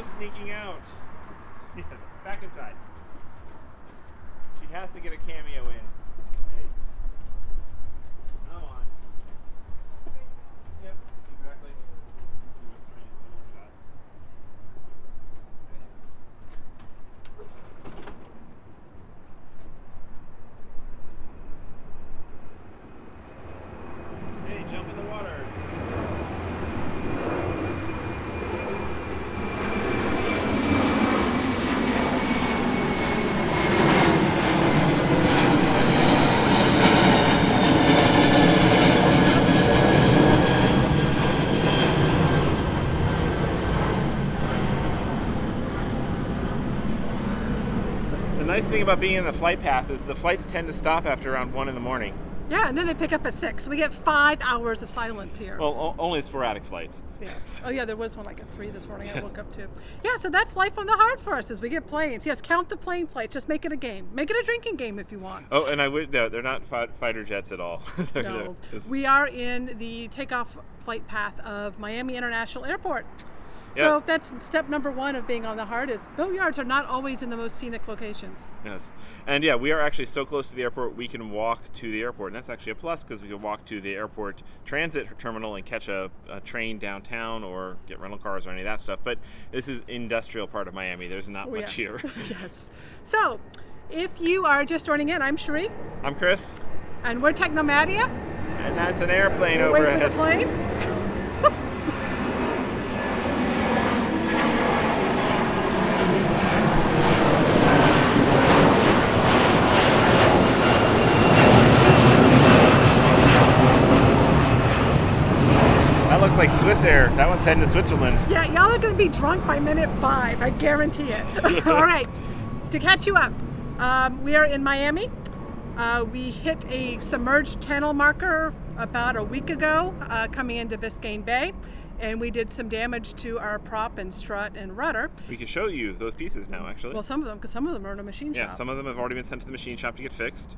no sneaking out. Yeah, back inside. She has to get a cameo in. Hey. Come on. Yep, exactly. Hey, jump in the water. The nice thing about being in the flight path is the flights tend to stop after around 1 in the morning. Yeah, and then they pick up at 6. We get 5 hours of silence here. Well, only sporadic flights. Yes. Oh yeah, there was one like at 3 this morning. I woke up to. Yeah, so that's life on the hard for us as we get planes. Yes, count the plane flights. Just make it a game. Make it a drinking game if you want. Oh, and I would. No, they're not fighter jets at all. No, we are in the takeoff flight path of Miami International Airport. Yeah. So that's step number 1 of being on the hard is boatyards are not always in the most scenic locations. Yes. And yeah, we are actually so close to the airport, we can walk to the airport. And that's actually a plus because we can walk to the airport transit terminal and catch a train downtown or get rental cars or any of that stuff. But this is industrial part of Miami. There's not much here. Yes. So if you are just joining in, I'm Cherie. I'm Chris. And we're Technomadia. And that's an airplane We're waiting overhead. for the plane. That looks like Swiss Air. That one's heading to Switzerland. Yeah, y'all are going to be drunk by minute 5. I guarantee it. All right. To catch you up, we are in Miami. We hit a submerged channel marker about a week ago coming into Biscayne Bay, and we did some damage to our prop and strut and rudder. We can show you those pieces now, actually. Well, some of them, because some of them are in a machine shop. Yeah, some of them have already been sent to the machine shop to get fixed.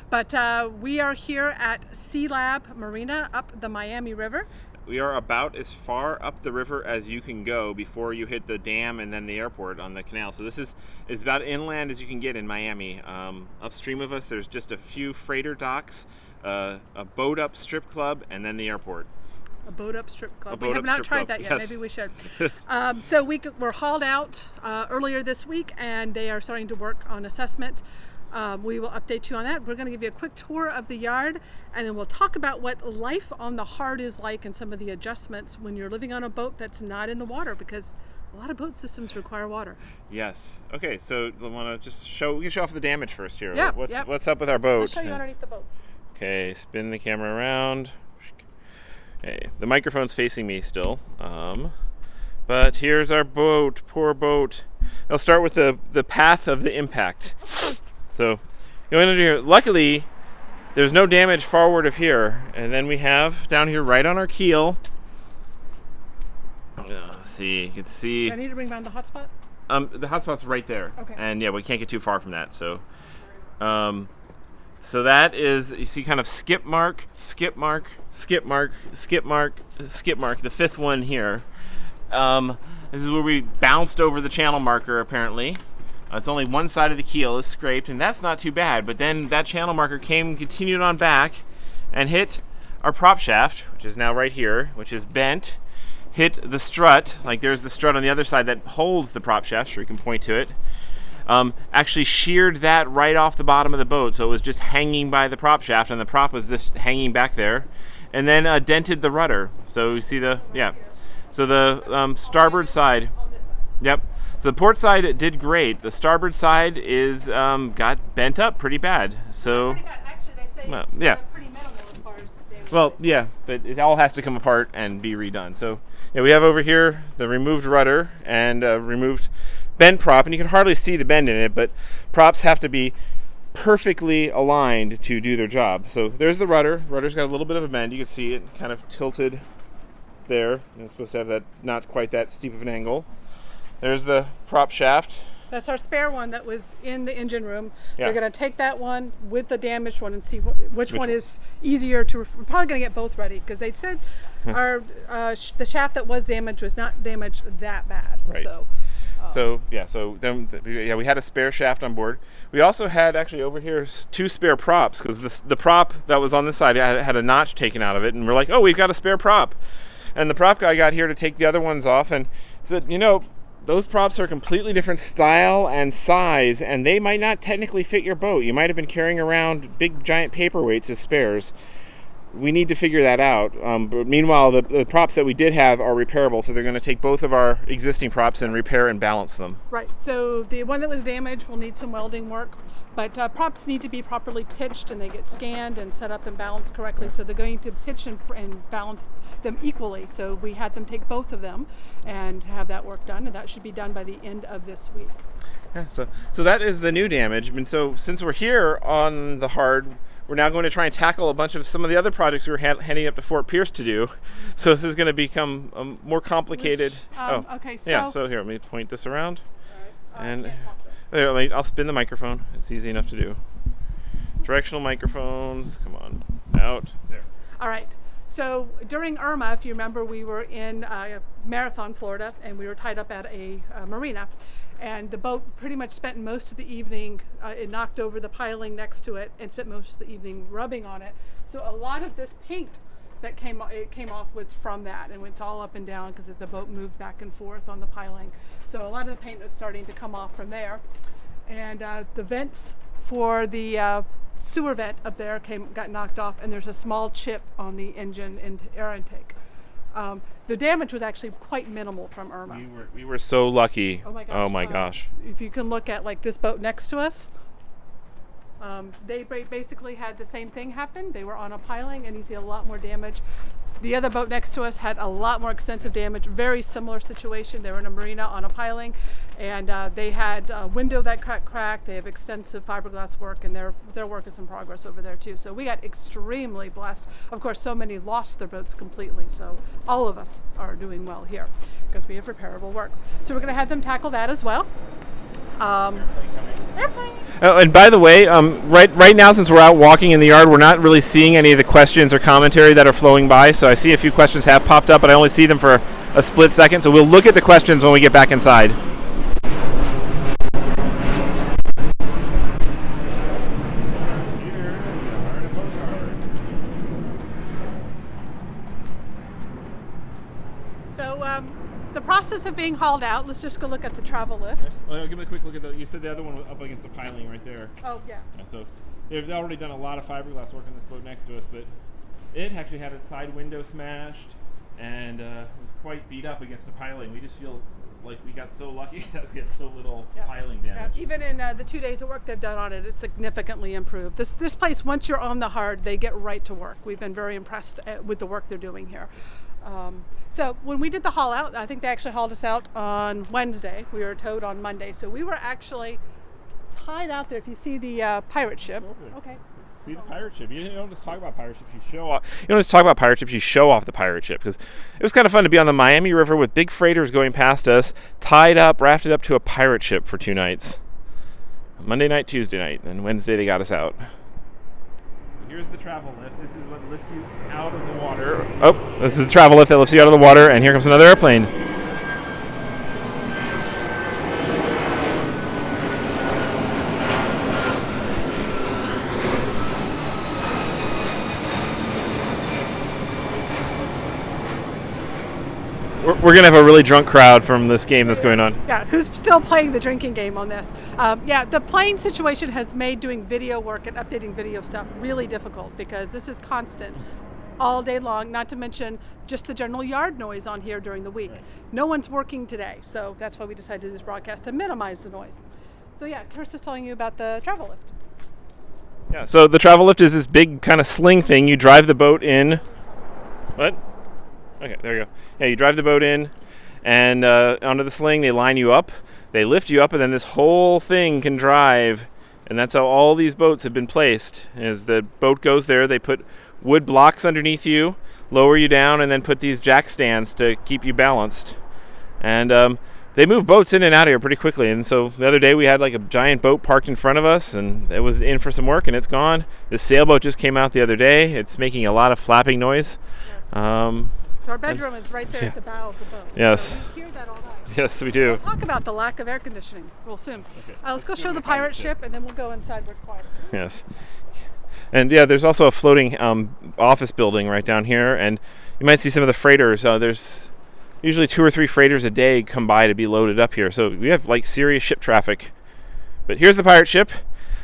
But we are here at Sea Lab Marina up the Miami River. We are about as far up the river as you can go before you hit the dam and then the airport on the canal. So this is about inland as you can get in Miami. Upstream of us, there's just a few freighter docks, a boat up strip club, and then the airport. A boat up strip club. We have not tried that yet. Yes. Maybe we should. So we were hauled out earlier this week, and they are starting to work on assessment. We will update you on that. We're going to give you a quick tour of the yard, and then we'll talk about what life on the hard is like and some of the adjustments when you're living on a boat that's not in the water, because a lot of boat systems require water. Yes. Okay, so I want to just we can show off the damage first here. Yeah. What's up with our boat? I'll show you underneath the boat. Okay, spin the camera around. Okay, the microphone's facing me still. But here's our boat, poor boat. I'll start with the path of the impact. So going under here, luckily there's no damage forward of here. And then we have down here right on our keel. Let's see, you can see. Do I need to bring down the hotspot? The hotspot's right there. Okay. And yeah, we can't get too far from that. So so that is, you see kind of skip mark, skip mark, skip mark, skip mark, skip mark, the 5th one here. This is where we bounced over the channel marker apparently. It's only one side of the keel is scraped, and that's not too bad. But then that channel marker continued on back and hit our prop shaft, which is now right here, which is bent, hit the strut, like there's the strut on the other side that holds the prop shaft, so you can point to it. Actually sheared that right off the bottom of the boat, so it was just hanging by the prop shaft, and the prop was just hanging back there. And then dented the rudder. So you see so the starboard side, yep. So the port side did great. The starboard side is got bent up pretty bad. So Pretty bad. Actually, they say well, it's yeah. Pretty minimal as far as damage. Well, yeah, but it all has to come apart and be redone. So yeah, we have over here the removed rudder and removed bent prop, and you can hardly see the bend in it, but props have to be perfectly aligned to do their job. So there's the rudder. Rudder's got a little bit of a bend. You can see it kind of tilted there. It's supposed to have that, not quite that steep of an angle. There's the prop shaft, That's our spare one that was in the engine room. Yeah. We're going to take that one with the damaged one and see which one is easier to. We're probably going to get both ready because they said our the shaft that was damaged was not damaged that bad. Right. So we had a spare shaft on board. We also had actually over here 2 spare props because the prop that was on this side had a notch taken out of it, and we're like, oh, we've got a spare prop. And the prop guy got here to take the other ones off and said, those props are completely different style and size, and they might not technically fit your boat. You might have been carrying around big giant paperweights as spares. We need to figure that out. But meanwhile, the props that we did have are repairable, so they're going to take both of our existing props and repair and balance them. Right. So the one that was damaged will need some welding work, but props need to be properly pitched, and they get scanned and set up and balanced correctly. So they're going to pitch and balance them equally. So we had them take both of them and have that work done, and that should be done by the end of this week. Yeah. So that is the new damage. And so since we're here on the hard, we're now going to try and tackle a bunch of some of the other projects we were heading up to Fort Pierce to do. So this is going to become more complicated. Okay, so... Yeah, so here, let me point this around. All right. And I'll spin the microphone. It's easy enough to do. Directional microphones, come on, out. There. All right. So during Irma, if you remember, we were in Marathon, Florida, and we were tied up at a marina. And the boat pretty much spent most of the evening, it knocked over the piling next to it and spent most of the evening rubbing on it. So a lot of this paint that came off was from that, and it's all up and down because the boat moved back and forth on the piling. So a lot of the paint was starting to come off from there. And the vents for the sewer vent up there got knocked off, and there's a small chip on the engine and air intake. The damage was actually quite minimal from Irma. We were so lucky. Oh my gosh. If you can look at like this boat next to us, they basically had the same thing happen. They were on a piling, and you see a lot more damage. The other boat next to us had a lot more extensive damage, very similar situation. They were in a marina on a piling, and they had a window that cracked. They have extensive fiberglass work, and their work is in progress over there too. So we got extremely blessed. Of course, so many lost their boats completely. So all of us are doing well here because we have repairable work. So we're going to have them tackle that as well. Airplane. And by the way, right now, since we're out walking in the yard, we're not really seeing any of the questions or commentary that are flowing by. So I see a few questions have popped up, but I only see them for a split second. So we'll look at the questions when we get back inside. The process of being hauled out, let's just go look at the travel lift. Well, give me a quick look at you said the other one was up against the piling right there. Oh, yeah. So they've already done a lot of fiberglass work on this boat next to us, but it actually had its side window smashed and was quite beat up against the piling. We just feel like we got so lucky that we had so little piling damage. Yeah. Even in the 2 days of work they've done on it, it's significantly improved. This place, once you're on the hard, they get right to work. We've been very impressed with the work they're doing here. So when we did the haul out, I think they actually hauled us out on Wednesday. We were towed on Monday. So we were actually tied out there. If you see the pirate ship. Okay. See the pirate ship. You don't just talk about pirate ships, you show off. You don't just talk about pirate ships, you show off the pirate ship. Because it was kind of fun to be on the Miami River with big freighters going past us, tied up, rafted up to a pirate ship for 2 nights. Monday night, Tuesday night, and Wednesday they got us out. Here's the travel lift. This is what lifts you out of the water. Oh, this is the travel lift that lifts you out of the water, and here comes another airplane. We're going to have a really drunk crowd from this game that's going on. Yeah, who's still playing the drinking game on this. The plane situation has made doing video work and updating video stuff really difficult because this is constant all day long, not to mention just the general yard noise on here during the week. Right. No one's working today, so that's why we decided to do this broadcast to minimize the noise. So yeah, Chris was telling you about the travel lift. Yeah, so the travel lift is this big kind of sling thing. You drive the boat in. What? Okay, there you go. Yeah, you drive the boat in and onto the sling. They line you up. They lift you up, and then this whole thing can drive. And that's how all these boats have been placed. As the boat goes there, they put wood blocks underneath you, lower you down, and then put these jack stands to keep you balanced. And they move boats in and out of here pretty quickly. And so the other day we had like a giant boat parked in front of us, and it was in for some work, and it's gone. The sailboat just came out the other day. It's making a lot of flapping noise. Yes. So our bedroom is right there at the bow of the boat. Yes. So we hear that all night. Yes, we do. We'll talk about the lack of air conditioning real soon. Okay. Let's go show the pirate ship, and then we'll go inside where it's quiet. Yes. And yeah, there's also a floating office building right down here, and you might see some of the freighters. There's usually 2 or 3 freighters a day come by to be loaded up here, so we have like serious ship traffic. But here's the pirate ship.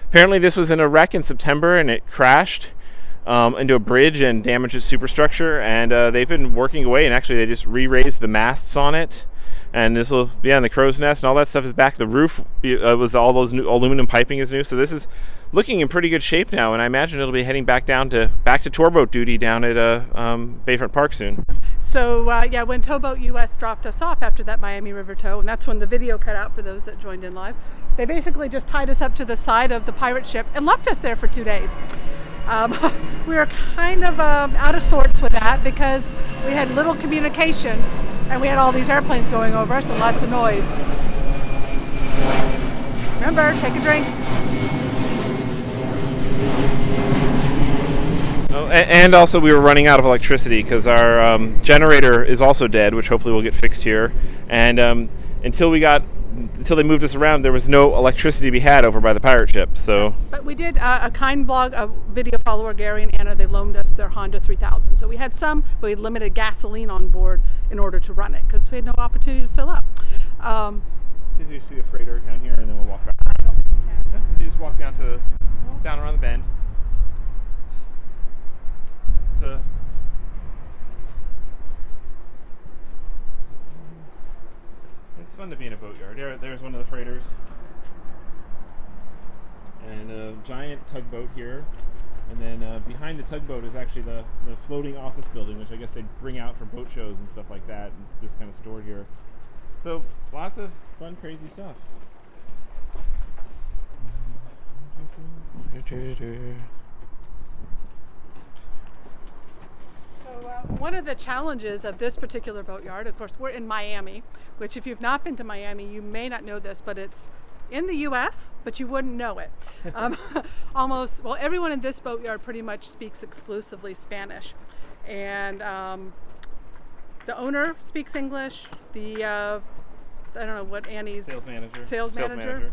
Apparently this was in a wreck in September, and it crashed into a bridge and damaged its superstructure, and they've been working away, and actually they just re-raised the masts on it. And this will, and the crow's nest and all that stuff is back. The roof was all those new aluminum piping is new. So this is looking in pretty good shape now. And I imagine it'll be heading back to tour boat duty down at Bayfront Park soon. So when Towboat US dropped us off after that Miami River tow, and that's when the video cut out for those that joined in live, they basically just tied us up to the side of the pirate ship and left us there for 2 days. We were kind of out of sorts with that because we had little communication. And we had all these airplanes going over us and lots of noise. Remember, take a drink. Oh, and also we were running out of electricity because our generator is also dead, which hopefully will get fixed here. And until they moved us around, there was no electricity to be had over by the pirate ship. So, but we did a kind blog, a video follower, Gary and Anna. They loaned us their Honda 3000. So we had some, but we had limited gasoline on board in order to run it because we had no opportunity to fill up. See if you see the freighter down here, and then we'll walk back. I don't think we can. You just walk down around the bend. It's fun to be in a boatyard. There's one of the freighters. And a giant tugboat here. And then behind the tugboat is actually the floating office building, which I guess they bring out for boat shows and stuff like that. And it's just kind of stored here. So lots of fun, crazy stuff. One of the challenges of this particular boatyard, of course, we're in Miami, which if you've not been to Miami, you may not know this, but it's in the U.S., but you wouldn't know it. Everyone in this boatyard pretty much speaks exclusively Spanish. And the owner speaks English. I don't know what Annie's sales manager.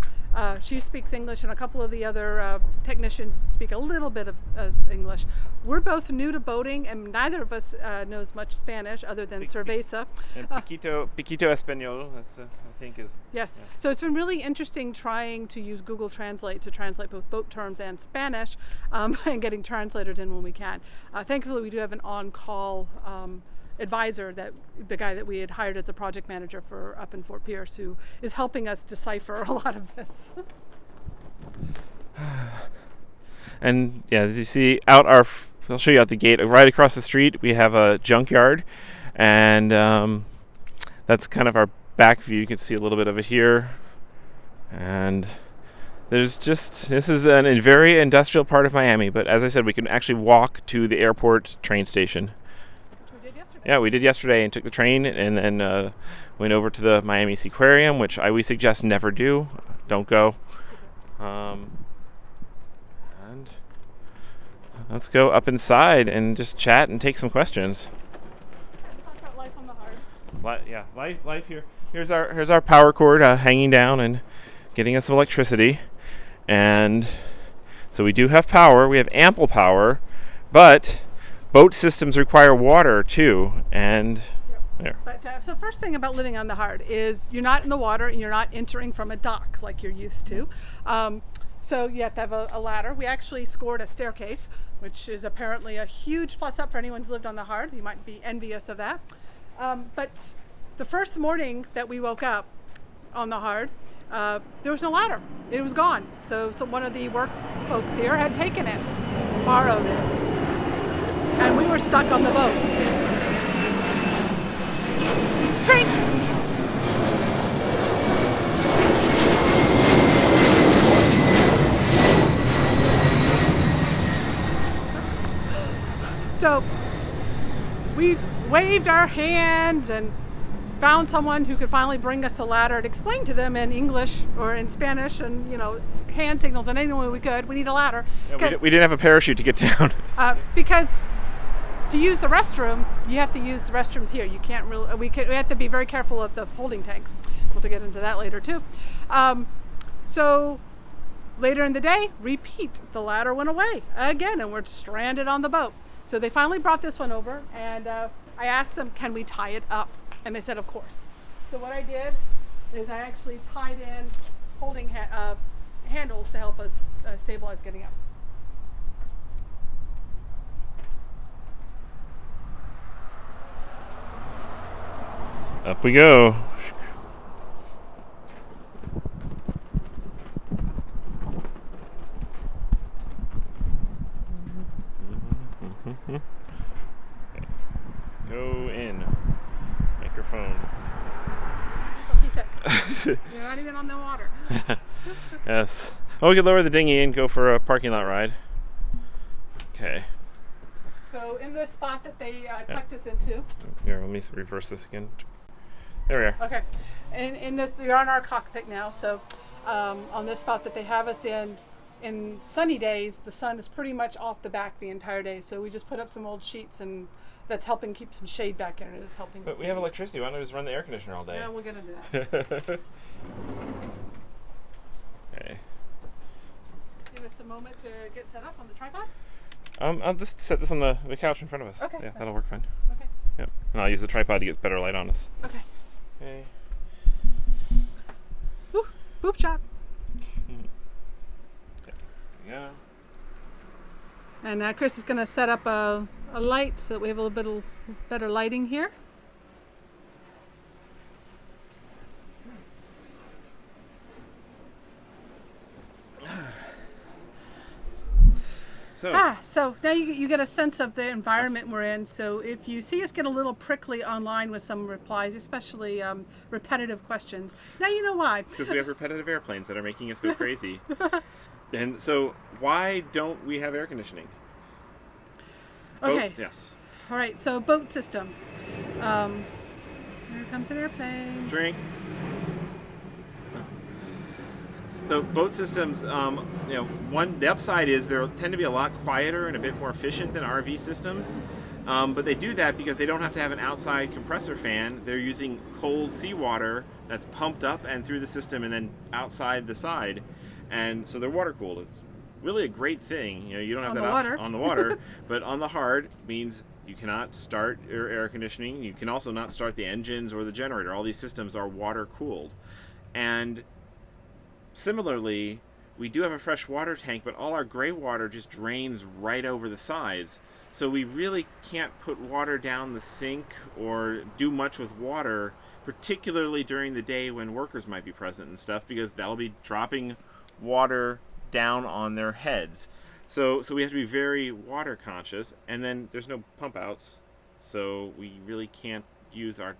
She speaks English, and a couple of the other technicians speak a little bit of English. We're both new to boating, and neither of us knows much Spanish other than cerveza. And Piquito Español, that's, I think is... Yes. Yeah. So it's been really interesting trying to use Google Translate to translate both boat terms and Spanish, and getting translators in when we can. Thankfully, we do have an on-call advisor, that the guy that we had hired as a project manager for up in Fort Pierce, who is helping us decipher a lot of this. And yeah, as you see I'll show you out the gate. Right across the street we have a junkyard, and that's kind of our back view. You can see a little bit of it here, and this is a very industrial part of Miami, but as I said, we can actually walk to the airport train station. Yeah, we did yesterday and took the train and then went over to the Miami Seaquarium, which we suggest never do. Don't go. And let's go up inside and just chat and take some questions. Talk about life on the Hard. Life here. Here's our power cord hanging down and getting us some electricity. And so we do have power. We have ample power, but boat systems require water too, and there. But so first thing about living on the Hard is you're not in the water and you're not entering from a dock like you're used to. So you have to have a ladder. We actually scored a staircase, which is apparently a huge plus up for anyone who's lived on the Hard. You might be envious of that. But the first morning that we woke up on the Hard, there was no ladder. It was gone. So one of the work folks here had taken it, borrowed it. And we were stuck on the boat. Drink! So we waved our hands and found someone who could finally bring us a ladder and explain to them in English or in Spanish and, hand signals in any way we could. We need a ladder. Yeah, we didn't have a parachute to get down. Because to use the restroom, you have to use the restrooms here. You can't really. We have to be very careful of the holding tanks. We'll get into that later too. So later in the day, repeat. The ladder went away again, and we're stranded on the boat. So they finally brought this one over, and I asked them, "Can we tie it up?" And they said, "Of course." So what I did is I actually tied in holding handles to help us stabilize getting up. Up we go. Okay. Go in. Microphone. What's he said? You're not even on the water. Yes. Oh, we could lower the dinghy and go for a parking lot ride. Okay. So in this spot that they tucked us into. Here, let me reverse this again. There we are. Okay. In this, you're on our cockpit now. So on this spot that they have us in sunny days, the sun is pretty much off the back the entire day. So we just put up some old sheets, and that's helping keep some shade back in. It's helping. But we have electricity. Why don't we just run the air conditioner all day? Yeah, we'll get into that. Okay. Give us a moment to get set up on the tripod. I'll just set this on the couch in front of us. Okay. Yeah, that'll work fine. Okay. Yep. And I'll use the tripod to get better light on us. Okay. Okay. Woo, boop shot. There we go. And Chris is going to set up a light so that we have a little bit of better lighting here. So now you get a sense of the environment we're in. So if you see us get a little prickly online with some replies, especially repetitive questions, now you know why. Because we have repetitive airplanes that are making us go crazy. And so why don't we have air conditioning? Okay. Boats, yes. All right, so boat systems. Here comes an airplane. Drink. So boat systems, the upside is they tend to be a lot quieter and a bit more efficient than RV systems. But they do that because they don't have to have an outside compressor fan. They're using cold seawater that's pumped up and through the system and then outside the side. And so they're water cooled. It's really a great thing. You don't have that option on the water, but on the hard means you cannot start your air conditioning. You can also not start the engines or the generator. All these systems are water cooled. And similarly, we do have a fresh water tank, but all our gray water just drains right over the sides. So we really can't put water down the sink or do much with water, particularly during the day when workers might be present and stuff, because that'll be dropping water down on their heads. So we have to be very water conscious, and then there's no pump outs, so we really can't use our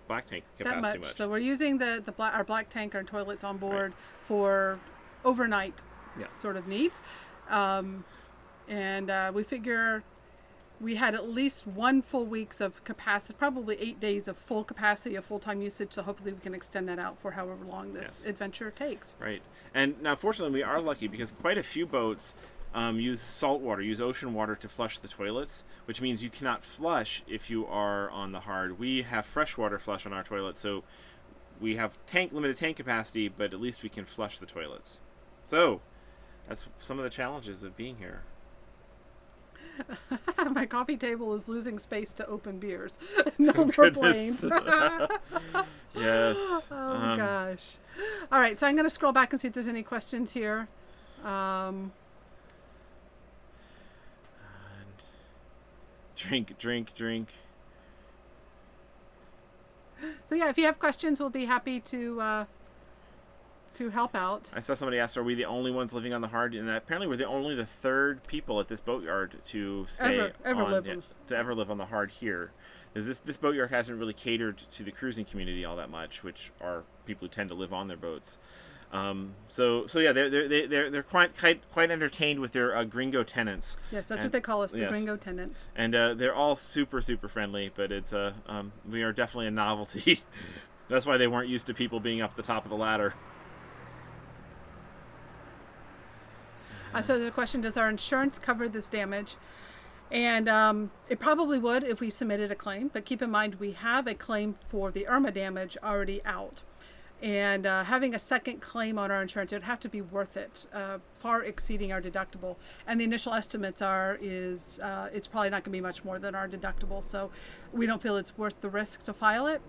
black tank capacity much. So we're using our black tank, our toilets on board for overnight sort of needs. And we figure we had at least 1 full week's of capacity, probably 8 days of full capacity of full-time usage. So hopefully we can extend that out for however long this adventure takes. Right. And now fortunately we are lucky because quite a few boats use salt water, use ocean water to flush the toilets, which means you cannot flush if you are on the hard. We have freshwater flush on our toilets, so we have limited tank capacity, but at least we can flush the toilets. So that's some of the challenges of being here. My coffee table is losing space to open beers. No more planes. Yes. Oh gosh. All right, so I'm going to scroll back and see if there's any questions here. Drink. So yeah, if you have questions, we'll be happy to help out. I saw somebody ask, are we the only ones living on the hard? And apparently we're only the third people at this boatyard to ever live on the hard here. This boatyard hasn't really catered to the cruising community all that much, which are people who tend to live on their boats. So yeah, they're quite entertained with their gringo tenants. Yes, that's what they call us, the gringo tenants. And they're all super friendly, but it's we are definitely a novelty. That's why they weren't used to people being up the top of the ladder. So the question, does our insurance cover this damage? And it probably would if we submitted a claim, but keep in mind we have a claim for the Irma damage already out. And having a second claim on our insurance, it would have to be worth it, far exceeding our deductible. And the initial estimates is it's probably not going to be much more than our deductible. So we don't feel it's worth the risk to file it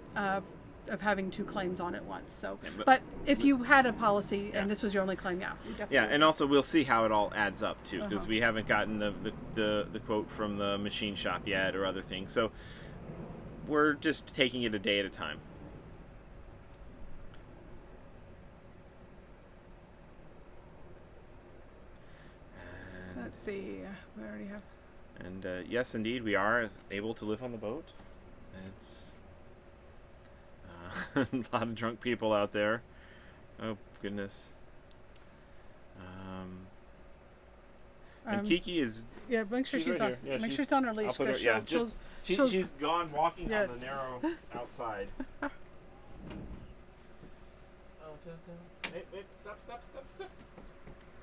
of having two claims on at once. So, yeah, but if you had a policy and this was your only claim, and also we'll see how it all adds up too, because we haven't gotten the quote from the machine shop yet or other things. So we're just taking it a day at a time. Let's see, we already have. And yes, indeed, we are able to live on the boat. It's a lot of drunk people out there. Oh, goodness. And Kiki is... Yeah, make sure she's on. Yeah, make sure she's on her leash. She's gone walking on the narrow outside. Oh, wait, stop.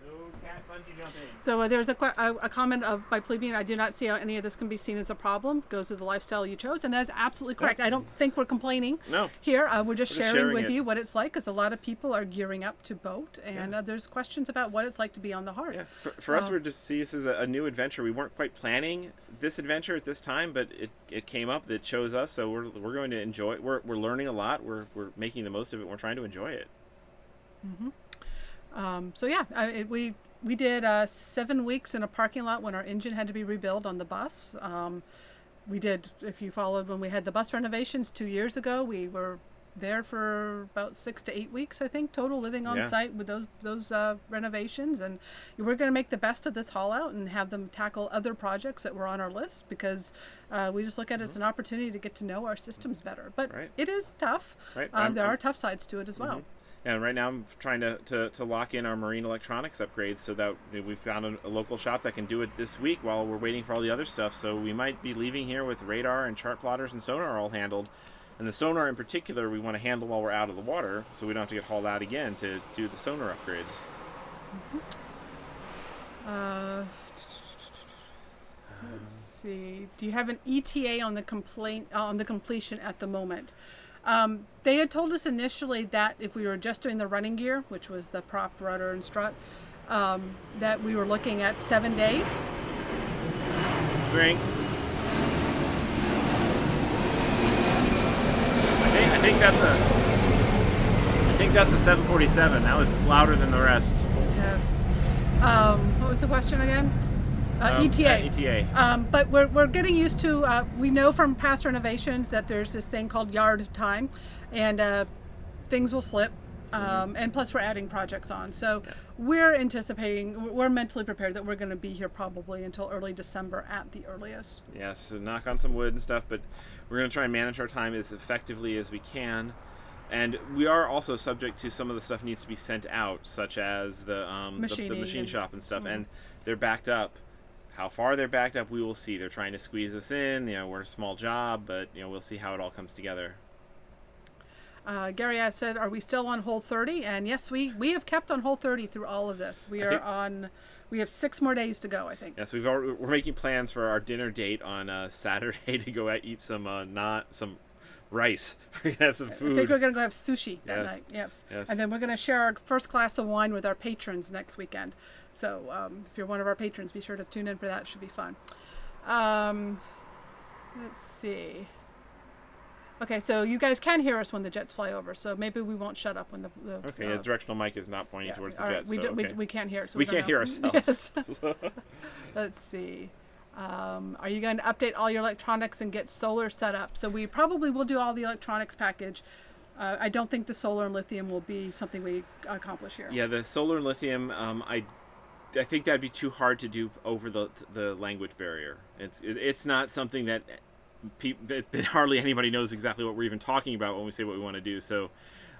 No cat bungee jumping. So there's a comment by Plebeian, I do not see how any of this can be seen as a problem. Goes with the lifestyle you chose, and that's absolutely correct. I don't think we're complaining here. We're just sharing with you what it's like, because a lot of people are gearing up to boat, and there's questions about what it's like to be on the Heart. Yeah. For us, we're just see this as a new adventure. We weren't quite planning this adventure at this time, but it came up that chose us, so we're going to enjoy it. We're learning a lot. We're making the most of it. We're trying to enjoy it. Mm-hmm. So yeah, we did 7 weeks in a parking lot when our engine had to be rebuilt on the bus. We did, if you followed when we had the bus renovations 2 years ago, we were there for about 6 to 8 weeks, I think, total, living on site with those renovations. And we're going to make the best of this haul out and have them tackle other projects that were on our list, because we just look at it as an opportunity to get to know our systems better. But it is tough. There are tough sides to it as well. And right now I'm trying to lock in our marine electronics upgrades, so that we found a local shop that can do it this week while we're waiting for all the other stuff. So we might be leaving here with radar and chart plotters and sonar all handled. And the sonar in particular we want to handle while we're out of the water, so we don't have to get hauled out again to do the sonar upgrades. Let's see. Do you have an ETA on the completion at the moment? They had told us initially that if we were just doing the running gear, which was the prop, rudder, and strut, that we were looking at 7 days. Drink. I think that's a 747. That was louder than the rest. Yes. What was the question again? ETA. ETA. But we're getting used to, we know from past renovations that there's this thing called yard time, and things will slip. And plus we're adding projects on. So we're mentally prepared that we're going to be here probably until early December at the earliest. Yes, so knock on some wood and stuff, but we're going to try and manage our time as effectively as we can. And we are also subject to some of the stuff needs to be sent out, such as the machine shop and stuff, and they're backed up. How far they're backed up, we will see. They're trying to squeeze us in. We're a small job, but we'll see how it all comes together. Gary has said, are we still on hole 30? And yes, we have kept on hole 30 through all of this. We have 6 more days to go, I think. Yes, we're making plans for our dinner date on Saturday to go eat some rice. We're going to have some food. I think we're going to go have sushi that night. Yes. And then we're going to share our first glass of wine with our patrons next weekend. So if you're one of our patrons, be sure to tune in for that. It should be fun. Let's see. Okay, so you guys can hear us when the jets fly over, so maybe we won't shut up when the the directional mic is not pointing towards the jets. We can't hear it. So we can't hear ourselves. Yes. Let's see. Are you going to update all your electronics and get solar set up? So we probably will do all the electronics package. I don't think the solar and lithium will be something we accomplish here. Yeah, the solar and lithium, I think that'd be too hard to do over the language barrier. It's not something that hardly anybody knows exactly what we're even talking about when we say what we want to do. So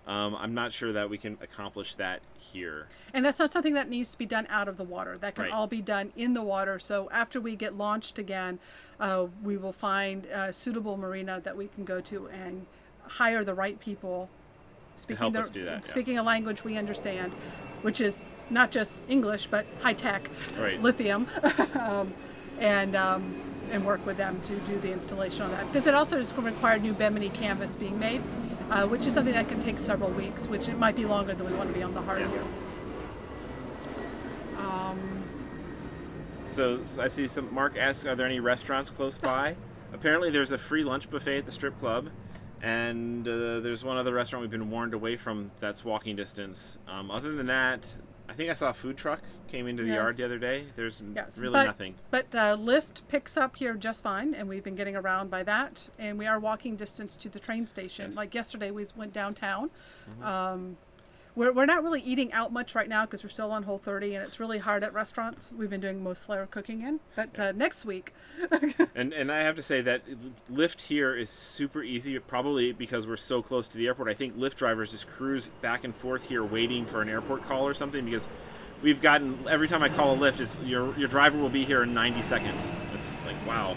I'm not sure that we can accomplish that here. And that's not something that needs to be done out of the water. That can Right. all be done in the water. So after we get launched again, we will find a suitable marina that we can go to and hire the right people help us do that, yeah. speaking a language we understand, which is not just English but high tech, Right. lithium, and work with them to do the installation on that. Because it also is going to require new Bimini canvas being made, which is something that can take several weeks, which it might be longer than we want to be on the hard Yes. here. So I see Mark asks, are there any restaurants close by? Apparently there's a free lunch buffet at the strip club, and there's one other restaurant we've been warned away from that's walking distance. Other than that, I think I saw a food truck came into the Yes. yard the other day. There's Yes, really nothing. But Lyft picks up here just fine, and we've been getting around by that. And we are walking distance to the train station. Yes. Like yesterday, we went downtown. We're not really eating out much right now because we're still on Whole30, and it's really hard at restaurants. We've been doing most of our cooking in. But next week, And I have to say that Lyft here is super easy, probably because we're so close to the airport. I think Lyft drivers just cruise back and forth here waiting for an airport call or something, because we've gotten, every time I call a Lyft, it's your driver will be here in 90 seconds. It's like, wow.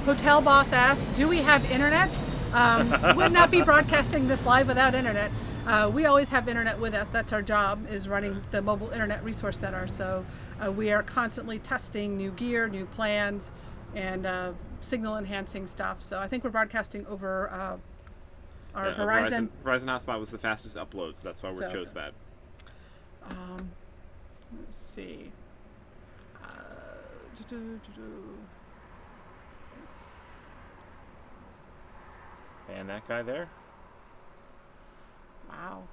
Hotel boss asks, do we have internet? Would not be broadcasting this live without internet. We always have internet with us. That's our job, is running the Mobile Internet Resource Center. So we are constantly testing new gear, new plans, and signal enhancing stuff. So I think we're broadcasting over our Yeah, Verizon. Verizon hotspot was the fastest uploads. That's why we So- chose that. Let's see. It's- And that guy there. Wow.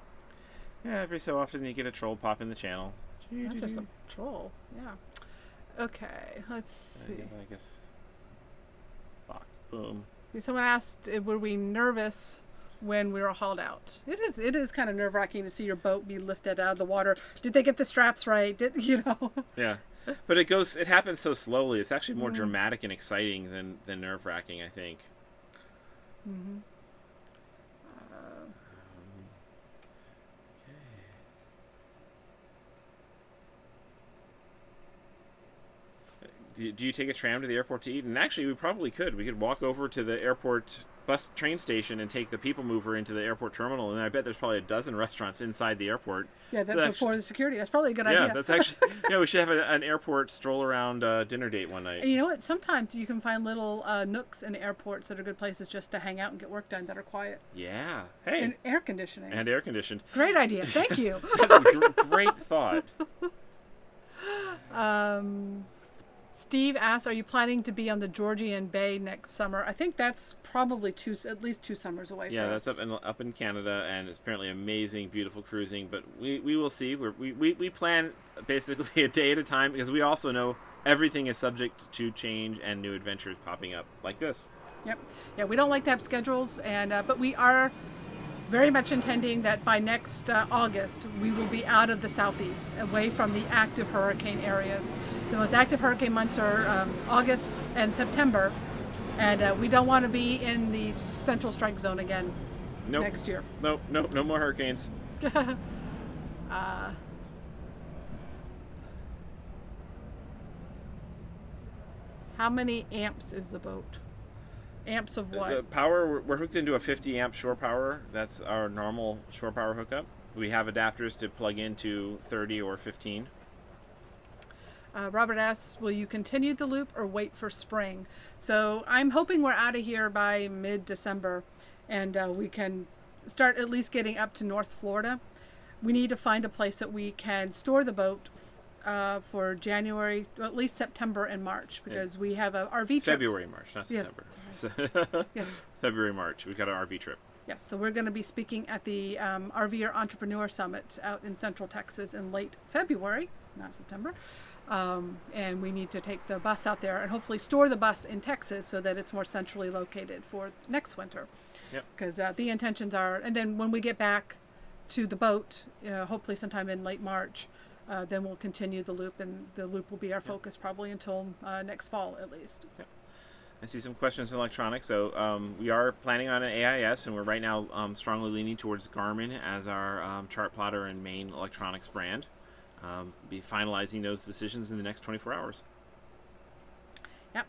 Yeah, every so often you get a troll pop in the channel. That's just a troll. Yeah. Okay, let's see. I guess. Fuck. Boom. Someone asked, were we nervous when we were hauled out? It is kind of nerve-wracking to see your boat be lifted out of the water. Did they get the straps right? Yeah. But it happens so slowly. It's actually more dramatic and exciting than nerve-wracking, I think. Mm-hmm. Do you take a tram to the airport to eat? And actually, we probably could. We could walk over to the airport bus train station and take the people mover into the airport terminal. And I bet there's probably a dozen restaurants inside the airport. Yeah, before the security. That's probably a good yeah, idea. that's actually. Yeah, we should have an airport stroll around dinner date one night. And you know what? Sometimes you can find little nooks in airports that are good places just to hang out and get work done that are quiet. Yeah. Hey. And air conditioning. And air conditioned. Great idea. Thank you. That's a great thought. Steve asks, are you planning to be on the Georgian Bay next summer? I think that's probably at least 2 summers away Yeah, for that's us. up in Canada, and it's apparently amazing, beautiful cruising. But we will see. We plan basically a day at a time, because we also know everything is subject to change and new adventures popping up like this. Yep. Yeah, we don't like to have schedules, and but we are very much intending that by next August we will be out of the southeast, away from the active hurricane areas. The most active hurricane months are August and September, and we don't want to be in the central strike zone again next year. No more hurricanes. How many amps is the boat? Amps of what? The power, we're hooked into a 50 amp shore power. That's our normal shore power hookup. We have adapters to plug into 30 or 15. Robert asks, will you continue the loop or wait for spring? So I'm hoping we're out of here by mid-December, and we can start at least getting up to North Florida. We need to find a place that we can store the boat for January, or at least September and March, because we have an RV trip. February, March, not Yes, September. Yes. February, March. We've got an RV trip. Yes, so we're going to be speaking at the RVer Entrepreneur Summit out in Central Texas in late February, not September. And we need to take the bus out there and hopefully store the bus in Texas so that it's more centrally located for next winter. Yep. Because the intentions are, and then when we get back to the boat, hopefully sometime in late March, then we'll continue the loop, and the loop will be our focus probably until next fall at least. Yep. I see some questions in electronics. So we are planning on an AIS, and we're right now strongly leaning towards Garmin as our chart plotter and main electronics brand. Be finalizing those decisions in the next 24 hours. Yep.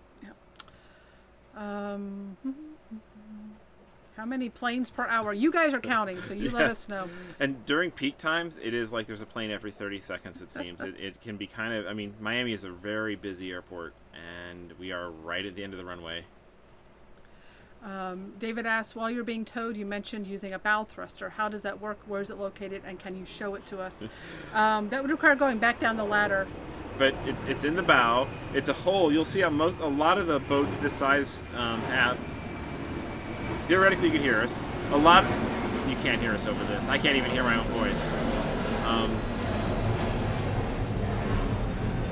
How many planes per hour? You guys are counting, so you let us know. And during peak times, it is like there's a plane every 30 seconds, it seems. It can be kind of, I mean, Miami is a very busy airport, and we are right at the end of the runway. David asks, while you're being towed, you mentioned using a bow thruster. How does that work? Where is it located? And can you show it to us? That would require going back down the ladder. But it's in the bow. It's a hole. You'll see how a lot of the boats this size have. Theoretically, you can hear us. You can't hear us over this. I can't even hear my own voice.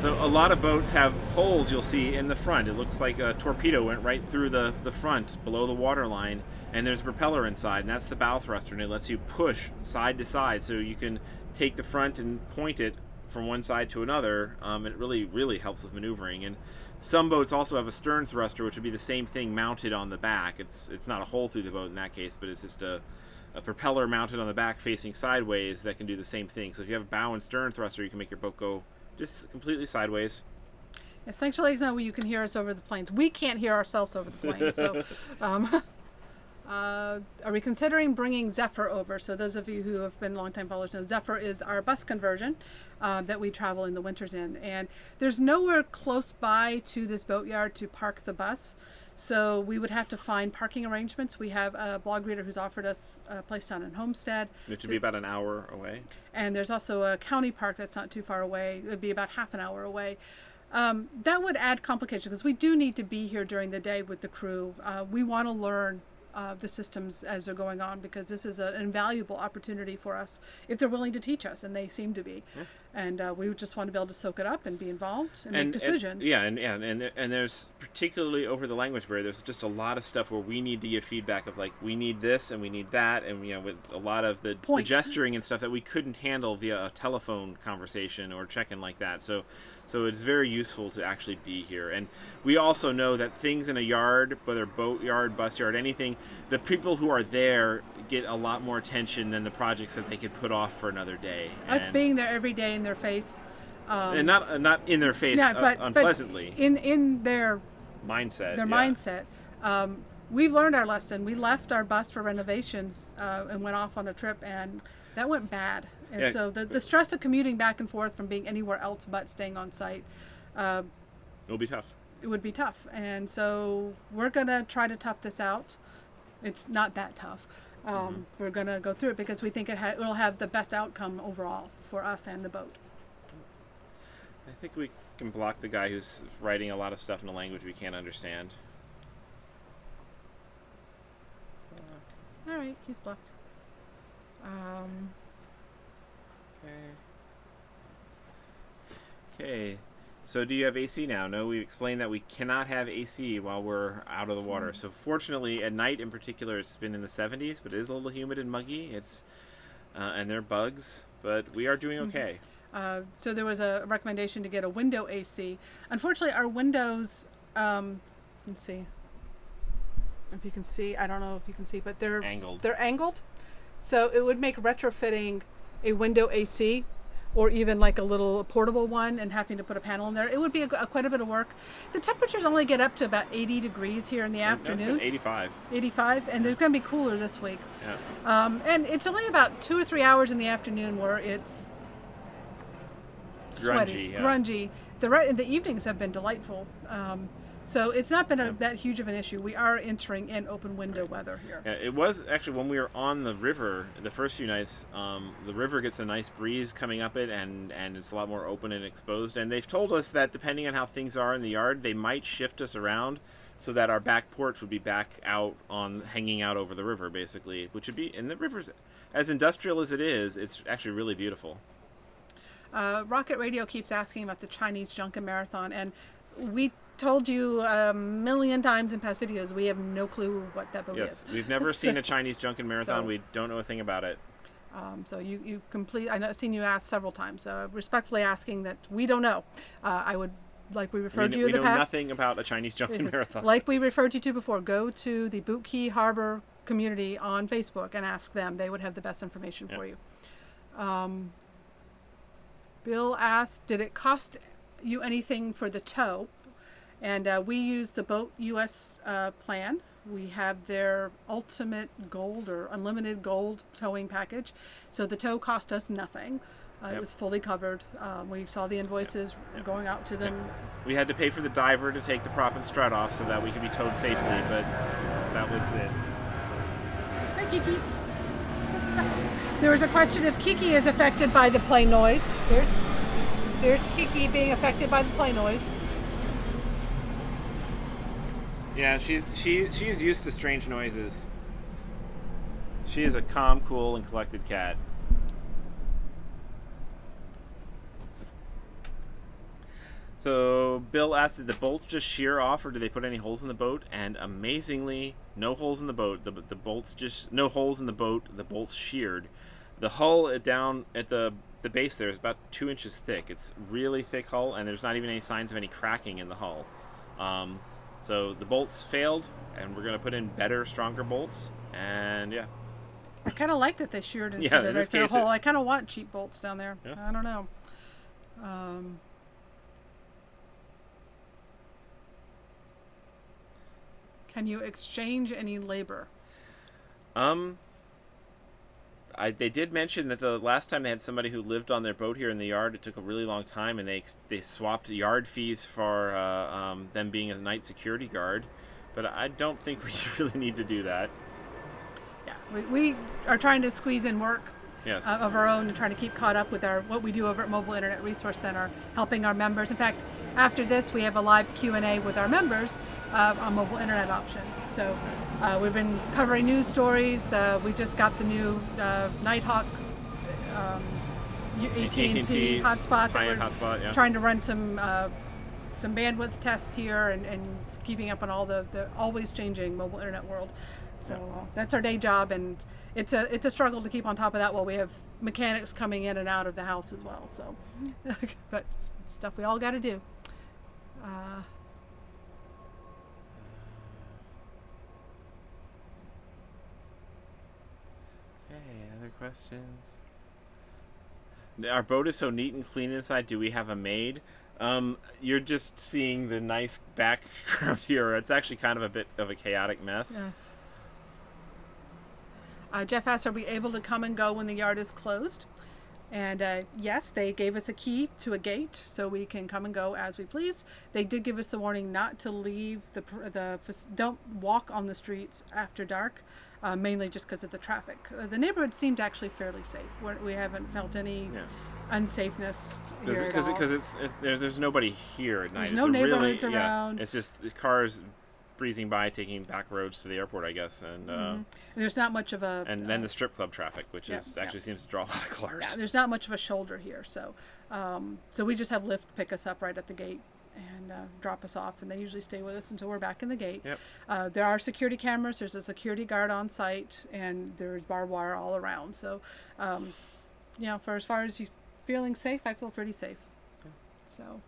So a lot of boats have holes you'll see in the front. It looks like a torpedo went right through the front below the waterline, and there's a propeller inside, and that's the bow thruster, and it lets you push side to side, so you can take the front and point it from one side to another. It really, really helps with maneuvering. And some boats also have a stern thruster, which would be the same thing mounted on the back. It's not a hole through the boat in that case, but it's just a propeller mounted on the back facing sideways that can do the same thing. So if you have a bow and stern thruster, you can make your boat go just completely sideways. Yes, thanks for letting us know you can hear us over the planes. We can't hear ourselves over the planes. So, are we considering bringing Zephyr over? So those of you who have been longtime followers know Zephyr is our bus conversion that we travel in the winters in. And there's nowhere close by to this boatyard to park the bus. So we would have to find parking arrangements. We have a blog reader who's offered us a place down in Homestead. Which would be about an hour away. And there's also a county park that's not too far away. It would be about half an hour away. That would add complication because we do need to be here during the day with the crew. We want to learn the systems as they're going on because this is an invaluable opportunity for us if they're willing to teach us, and they seem to be. Yeah. And we just want to be able to soak it up and be involved and make decisions. And there's particularly over the language barrier, there's just a lot of stuff where we need to give feedback of like we need this and we need that, and with a lot of the gesturing and stuff that we couldn't handle via a telephone conversation or check-in like that. So it's very useful to actually be here. And we also know that things in a yard, whether boat yard, bus yard, anything, the people who are there get a lot more attention than the projects that they could put off for another day. Us being there every day in their face. And not in their face unpleasantly. But in their mindset. Mindset. We've learned our lesson. We left our bus for renovations and went off on a trip, and that went bad. And so the stress of commuting back and forth from being anywhere else but staying on site. It'll be tough. It would be tough. And so we're going to try to tough this out. It's not that tough. We're going to go through it because we think it'll have the best outcome overall for us and the boat. I think we can block the guy who's writing a lot of stuff in a language we can't understand. All right, he's blocked. Okay. So do you have AC now? No, we explained that we cannot have AC while we're out of the water. So fortunately, at night in particular, it's been in the 70s, but it is a little humid and muggy. And there are bugs, but we are doing okay. So there was a recommendation to get a window AC. Unfortunately, our windows, let's see if you can see. I don't know if you can see, but they're angled. They're angled. So it would make retrofitting a window AC or even like a little portable one and having to put a panel in there, it would be quite a bit of work. The temperatures only get up to about 80 degrees here in the afternoon. 85. 85, and it's going to be cooler this week. Yeah. And it's only about 2 or 3 hours in the afternoon where it's sweaty, grungy. The evenings have been delightful. So it's not been that huge of an issue. We are entering in open window weather here. Yeah, it was actually when we were on the river the first few nights, the river gets a nice breeze coming up it, and it's a lot more open and exposed. And they've told us that depending on how things are in the yard, they might shift us around so that our back porch would be back out hanging out over the river, basically, which would be, and the river's, as industrial as it is, it's actually really beautiful. Rocket Radio keeps asking about the Chinese Junkin Marathon, and we told you a million times in past videos, we have no clue what that boat is. Yes, we've never seen a Chinese Junkin Marathon. So, we don't know a thing about it. So you complete. I've seen you ask several times. So respectfully asking that we don't know. I would like we referred to you we in the know past. nothing about a Chinese jumping marathon. Like we referred you to before, go to the Boot Key Harbor community on Facebook and ask them. They would have the best information for you. Bill asked, did it cost you anything for the tow? And we use the Boat US plan. We have their ultimate gold or unlimited gold towing package. So the tow cost us nothing. It was fully covered. We saw the invoices going out to them. We had to pay for the diver to take the prop and strut off so that we could be towed safely, but that was it. Hi, Kiki. There was a question if Kiki is affected by the plane noise. There's Kiki being affected by the plane noise. Yeah, she's used to strange noises. She is a calm, cool, and collected cat. So Bill asked, did the bolts just shear off, or did they put any holes in the boat? And amazingly, no holes in the boat. The bolts just no holes in the boat. The bolts sheared. The hull down at the base there is about 2 inches thick. It's really thick hull, and there's not even any signs of any cracking in the hull. So the bolts failed, and we're gonna put in better, stronger bolts. And yeah. I kind of like that they sheared instead of making a hole. I kind of want cheap bolts down there. Yes. I don't know. Can you exchange any labor? They did mention that the last time they had somebody who lived on their boat here in the yard, it took a really long time, and they swapped yard fees for them being a night security guard. But I don't think we really need to do that. Yeah, we are trying to squeeze in work of our own and trying to keep caught up with what we do over at Mobile Internet Resource Center, helping our members. In fact, after this, we have a live Q&A with our members on mobile internet options. So we've been covering news stories. We just got the new Nighthawk AT&T hotspot that we're trying to run some bandwidth tests here and keeping up on all the always changing mobile internet world. So that's our day job, and it's a struggle to keep on top of that while we have mechanics coming in and out of the house as well. So, but it's stuff we all got to do. Okay, other questions? Our boat is so neat and clean inside. Do we have a maid? You're just seeing the nice background here. It's actually kind of a bit of a chaotic mess. Yes. Jeff asked, are we able to come and go when the yard is closed? And yes, they gave us a key to a gate, so we can come and go as we please. They did give us the warning not to leave don't walk on the streets after dark, mainly just because of the traffic. The neighborhood seemed actually fairly safe. We haven't felt any unsafeness here at all. Because there's nobody here at night. There's no neighborhoods around. It's just cars breezing by, taking back roads to the airport, I guess, and there's not much of a then the strip club traffic, which actually seems to draw a lot of cars. Yeah, there's not much of a shoulder here, so we just have Lyft pick us up right at the gate and drop us off, and they usually stay with us until we're back in the gate. Yep. There are security cameras. There's a security guard on site, and there's barbed wire all around. So, for as far as you feeling safe, I feel pretty safe. Okay. So.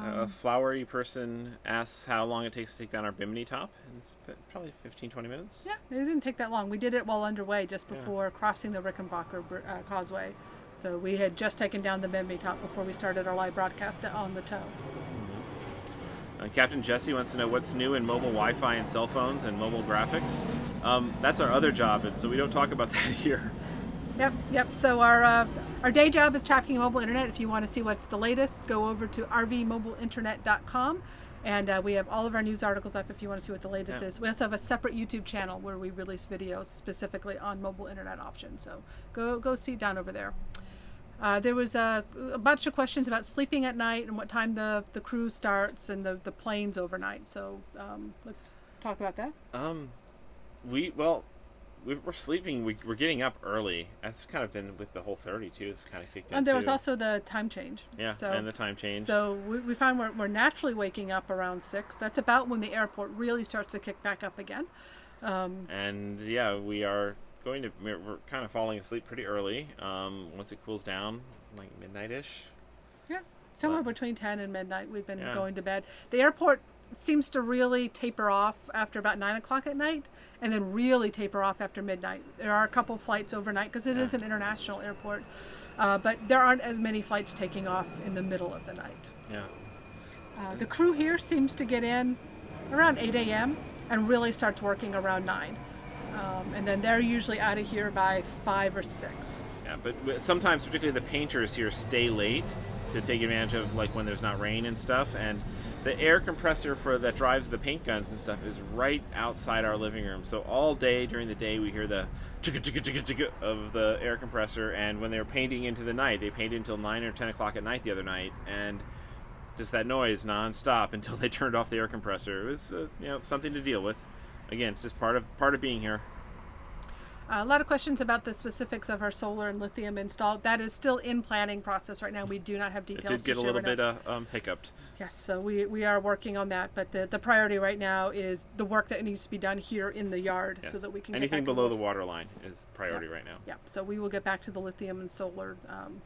A flowery person asks how long it takes to take down our bimini top. It's probably 15-20 minutes. Yeah, it didn't take that long. We did it while underway, just before crossing the Rickenbacker Causeway. So we had just taken down the bimini top before we started our live broadcast on the tow. Mm-hmm. Captain Jesse wants to know what's new in mobile Wi-Fi and cell phones and mobile graphics. That's our other job, and so we don't talk about that here. Yep. So our day job is tracking mobile internet. If you want to see what's the latest, go over to rvmobileinternet.com, and we have all of our news articles up if you want to see what the latest is. We also have a separate YouTube channel where we release videos specifically on mobile internet options. So go see down over there. There was a bunch of questions about sleeping at night and what time the cruise starts and the planes overnight. So let's talk about that. We're sleeping. We're getting up early. That's kind of been with the whole 32. It's kind of kicked in. And there was also the time change. Yeah, and the time change. So we find we're naturally waking up around 6. That's about when the airport really starts to kick back up again. We're kind of falling asleep pretty early. Once it cools down, like midnight-ish. Yeah. Somewhere between 10 and midnight, we've been Yeah. going to bed. The airport seems to really taper off after about 9 o'clock at night, and then really taper off after midnight. There are a couple flights overnight because it is an international airport, but there aren't as many flights taking off in the middle of the night. Yeah. The crew here seems to get in around 8 a.m. and really starts working around 9. And then they're usually out of here by 5 or 6. Yeah, but sometimes, particularly the painters here, stay late to take advantage of like when there's not rain and stuff. And the air compressor that drives the paint guns and stuff is right outside our living room. So all day during the day we hear the chicka chicka chicka chicka of the air compressor. And when they were painting into the night, they painted until 9 or 10 o'clock at night the other night, and just that noise nonstop until they turned off the air compressor. It was something to deal with. Again, it's just part of being here. A lot of questions about the specifics of our solar and lithium install. That is still in planning process right now. We do not have details. It did get a little bit hiccuped. Yes, so we are working on that, but the priority right now is the work that needs to be done here in the yard, so that we can anything get back below the water line is priority right now. Yeah, so we will get back to the lithium and solar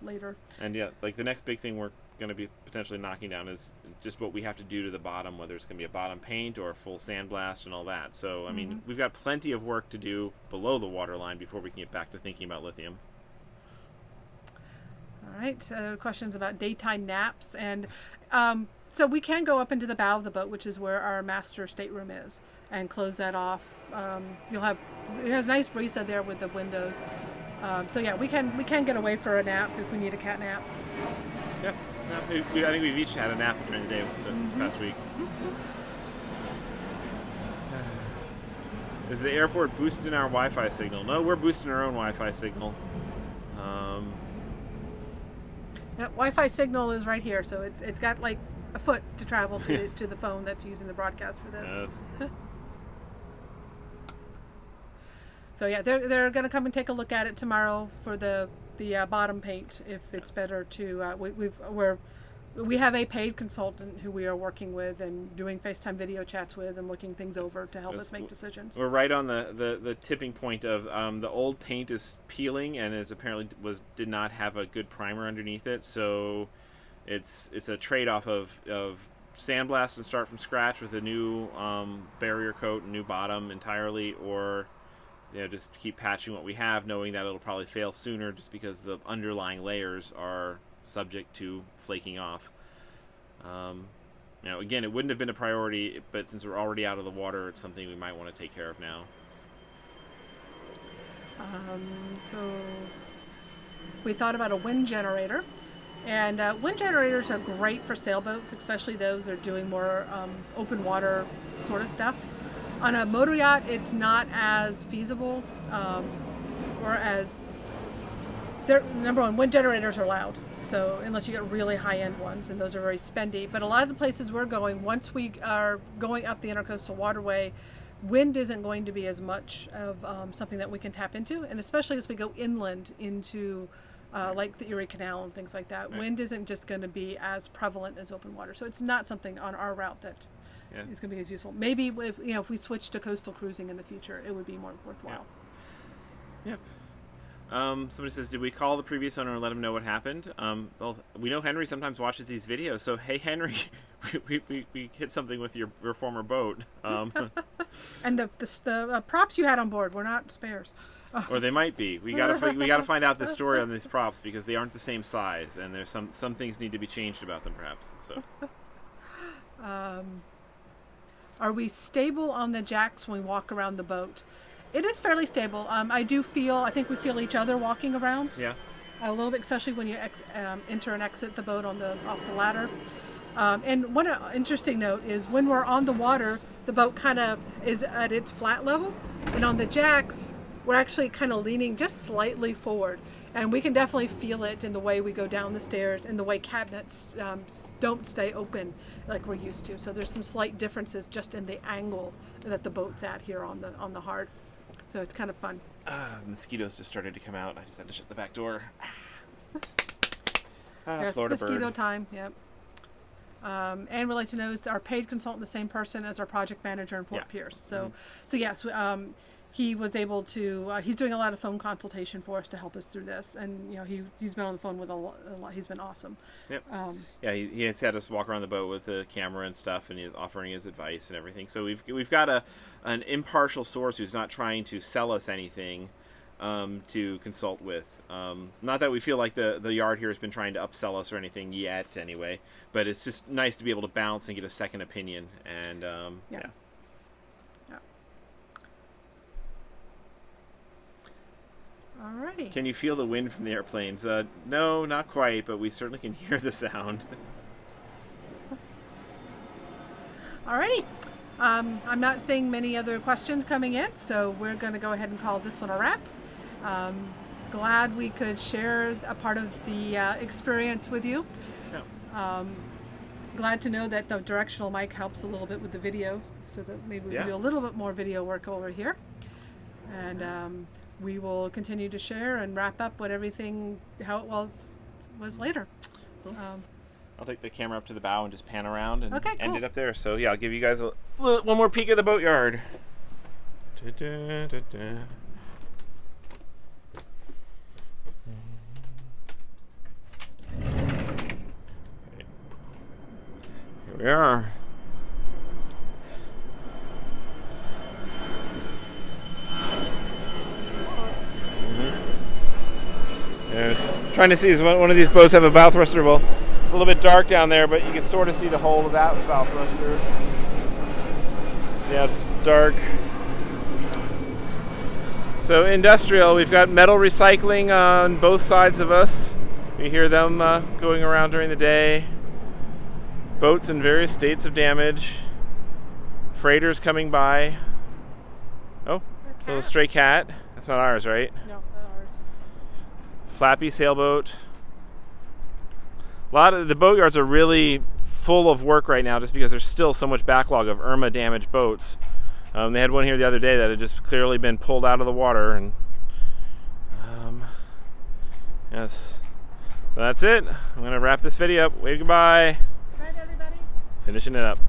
later. And like the next big thing we're going to be potentially knocking down is just what we have to do to the bottom, whether it's going to be a bottom paint or a full sandblast and all that. So I mean, we've got plenty of work to do below the water line before we can get back to thinking about lithium. All right, questions about daytime naps, and so we can go up into the bow of the boat, which is where our master stateroom is, and close that off. It has a nice breeze there with the windows. So yeah, we can get away for a nap if we need a cat nap. Yeah. No, I think we've each had a nap during the day this past week. Is the airport boosting our Wi-Fi signal? No, we're boosting our own Wi-Fi signal. Yeah, Wi-Fi signal is right here, so it's got like a foot to travel to, to the phone that's using the broadcast for this. Yes. So yeah, they're going to come and take a look at it tomorrow for the bottom paint. If it's better to we have a paid consultant who we are working with and doing FaceTime video chats with and looking things over to help us make decisions. We're right on the tipping point of the old paint is peeling and is apparently did not have a good primer underneath it, so it's a trade-off of sandblast and start from scratch with a new barrier coat and new bottom entirely, or just keep patching what we have, knowing that it'll probably fail sooner just because the underlying layers are subject to flaking off. Again, it wouldn't have been a priority, but since we're already out of the water, it's something we might want to take care of now. So we thought about a wind generator, and wind generators are great for sailboats, especially those that are doing more open water sort of stuff. On a motor yacht, it's not as feasible, or as number one, wind generators are loud. So unless you get really high-end ones, and those are very spendy. But a lot of the places we're going, once we are going up the intercoastal waterway, wind isn't going to be as much of something that we can tap into. And especially as we go inland into like the Erie Canal and things like that, wind isn't just going to be as prevalent as open water. So it's not something on our route that is going to be as useful. Maybe if we switch to coastal cruising in the future, it would be more worthwhile. Yep. Somebody says, did we call the previous owner and let him know what happened? Well, we know Henry sometimes watches these videos, so hey Henry, we hit something with your former boat. And the props you had on board were not spares. Or they might be. We gotta find out the story on these props because they aren't the same size, and there's some things need to be changed about them perhaps. So. Are we stable on the jacks when we walk around the boat? It is fairly stable. I think we feel each other walking around. Yeah. A little bit, especially when you enter and exit the boat off the ladder. And one interesting note is when we're on the water, the boat kind of is at its flat level, and on the jacks, we're actually kind of leaning just slightly forward. And we can definitely feel it in the way we go down the stairs and the way cabinets don't stay open like we're used to. So there's some slight differences just in the angle that the boat's at here on the hard. So it's kind of fun. Mosquitoes just started to come out. I just had to shut the back door. Yes, Florida mosquito bird. time. Yep. And we'd like to know, is our paid consultant the same person as our project manager in Fort Pierce? So, so yes, he was able to, he's doing a lot of phone consultation for us to help us through this. And, you know, he's been on the phone with a lot. He's been awesome. Yep. Yeah, he has had us walk around the boat with the camera and stuff, and he's offering his advice and everything. So we've got an impartial source who's not trying to sell us anything to consult with. Not that we feel like the yard here has been trying to upsell us or anything yet, anyway. But it's just nice to be able to bounce and get a second opinion. And yeah. Alrighty. Can you feel the wind from the airplanes? No, not quite, but we certainly can hear the sound. Alrighty. I'm not seeing many other questions coming in, so we're going to go ahead and call this one a wrap. Glad we could share a part of the experience with you. Yeah. Glad to know that the directional mic helps a little bit with the video, so that maybe we can do a little bit more video work over here. And we will continue to share and wrap up what everything, how it was later. Cool. I'll take the camera up to the bow and just pan around and Okay, end cool. it up there. So yeah, I'll give you guys one more peek of the boatyard. Da-da-da-da. Here we are. There's trying to see, does one of these boats have a bow thruster? Well, it's a little bit dark down there, but you can sort of see the hull of that bow thruster. Yeah, it's dark. So industrial, we've got metal recycling on both sides of us. We hear them going around during the day. Boats in various states of damage. Freighters coming by. Oh, a little stray cat. That's not ours, right? No, not ours. Flappy sailboat. A lot of the boatyards are really full of work right now just because there's still so much backlog of Irma damaged boats. They had one here the other day that had just clearly been pulled out of the water, and yes. So that's it. I'm gonna wrap this video up. Wave goodbye. Good night, everybody. Finishing it up.